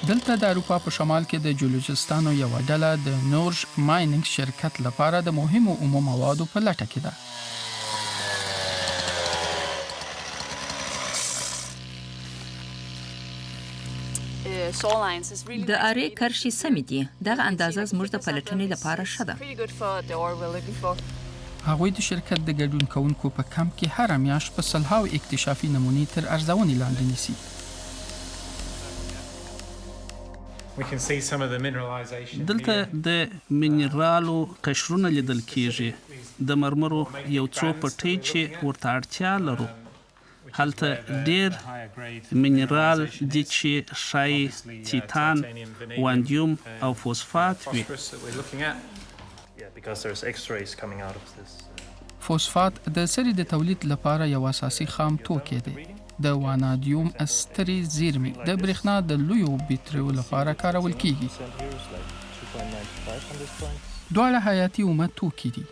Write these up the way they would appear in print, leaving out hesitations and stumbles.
دلته د اروپا په شمال کې د جیولوجستانو یو ډله د نورج مایننګ شرکت لپاره د مهمو اومو موادو په لټه کې ده. د ارې کرښې سمې دي. دغه اندازه زموږ د پلټنې لپاره ښه ده. هغوی د شرکت د ګډون کوونکو په کمپ کې هر میاشت په سلهاو اکتشافي نمونې تر ارزونې لاندې نیسي. دلته د منرالو قشرونه لیدل کیږي. د مرمرو یو څو پټۍ چې ورته اړتیا لرو. هلته ډیر منرال دي چې ښایي تیتان، واندیوم او فوسفات وي. فوسفات د سرې د تولید لپاره یو اساسي خام توکی دی. د وانادیوم سترې زیرمې د برېښنا د لویو بیټریو لپاره کارول کیږي. دواړه حیاتي اومه توکي دي.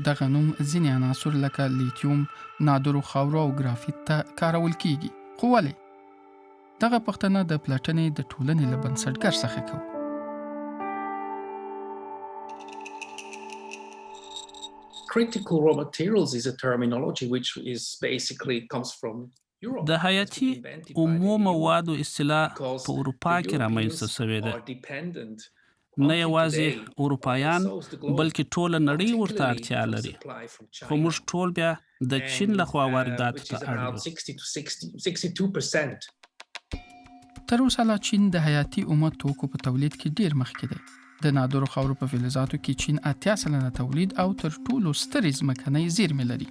دغه نوم ځینې عناصر لکه لیتیوم، نادرو خاورو او ګرافیت ته کارول کیږي. خو ولې؟ دغه پوښتنه د پلټنې د ټولنې له بنسټګر څخه کوو. Critical raw materials is a terminology which is basically comes from Europe. د حیاتي اومو موادو اصطلاح په اروپا کې رامنځته شوې ده. نه یوازې اروپایان بلکې ټوله نړۍ ورته اړتیا لري. خو موږ ټول بیا د چین لخوا وارداتو ته اړ یو. تر اوسه لا چین د حیاتي اومو توکو په تولید کې ډیر مخکې دی. د نادرو خاورو په فلزاتو کې چین 80% تولید او تر ټولو سترې ځمکنۍ زیرمې لري.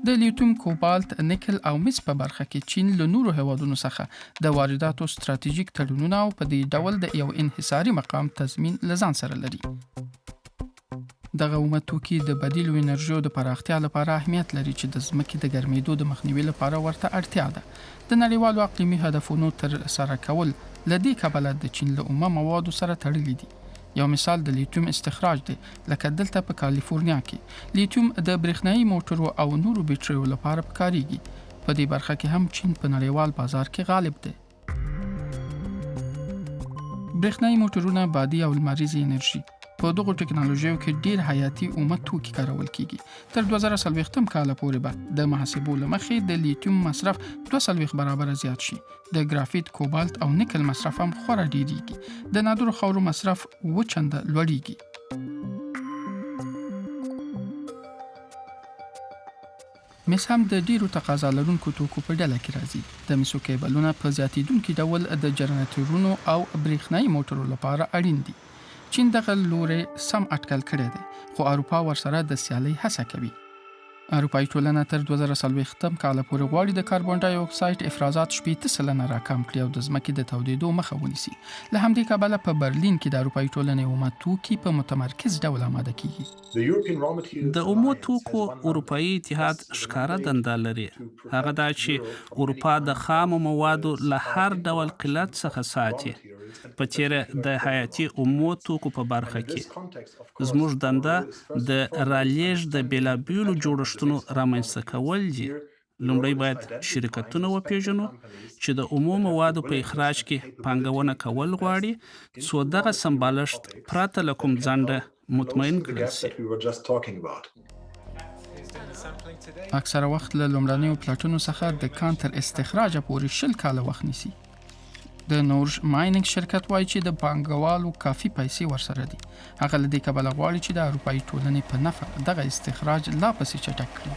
د لیتیوم، کوبالت، نکل او مس په برخه کې چین له نورو هیوادونو څخه د وارداتو ستراتیژیک تړونونه او په دې ډول د یو انحصاري مقام تضمین له ځان سره لري. دغه اومه توکي د بدیلو انرژیو د پراختیا لپاره اهمیت لري چې د ځمکې د ګرمېدو د مخنیوي لپاره ورته اړتیا ده. د نړیوالو اقلیمي هدفونو تر سره کول له دې کبله د چین له اومه موادو سره تړلي دي. یو مثال د لیتیوم استخراج دی، لکه دلته په کالیفورنیا کې. لیتیوم د برېښنایي موټرو او نورو بیټریو لپاره پکارېږي. په دې برخه کې هم چین په نړیوال بازار کې غالب دی. برېښنایي موټرونه، بادي او لمریزه انرژي په دغو ټکنالوژیو کې ډیر حیاتي اومه توکي کارول کیږي. تر 2040 کال پورې به د محاسبو له مخې د لیتیوم مصرف 2 برابر زیات شي. د ګرافیت، کوبالت او نکل مصرف هم خورا ډیریږي. د نادرو خاورو مصرف 2 چنده لوړیږي. مس هم د ډیرو تقاضا لرونکو توکو په ډله کې راځي. د مسو کیبلونه په زیاتیدونکي ډول د جنراتورونو او برېښنایي موټرو لپاره اړین دي. چین دغه لوري سم اټکل کړی دی، خو اروپا ورسره د سیالۍ هڅه کوي. اروپایي ټولنه تر 2040 کال پورې غواړي د کاربن ډای اکساید افرازات 80% راکم کړي او د ځمکې د تودېدو مخه ونیسي. له همدې کبله په برلین کې د اروپایي ټولنې اومه توکي په متمرکز ډول آماده کیږي. د اومو توکو اروپایي اتحاد ښکاره دنده لري. هغه دا چې اروپا د خامو موادو له هر ډول قلت څخه ساتي. په تیره د حیاتي اومو توکو په برخه کې زموږ دنده د رالیږد د بیلابیلو جوړښتونو رامنځته کول دي. لومړی باید شرکتونه وپیژنو چې د اومو موادو په اخراج کې پانګونه کول غواړي، څو دغه سمبالښت پرته له کوم ځنډه مطمئن کړل شي. اکثره وخت له لومړنیو پلاټونو څخه د کانتر استخراج پورې 20 کاله وخت نیسي. د نورج مایننګ شرکت وایي چې د پانګوالو کافي پیسې ورسره دي. هغه له دې کبله غواړي چې د اروپایي ټولنې په نفع دغه استخراج لا پسې چټک کړي.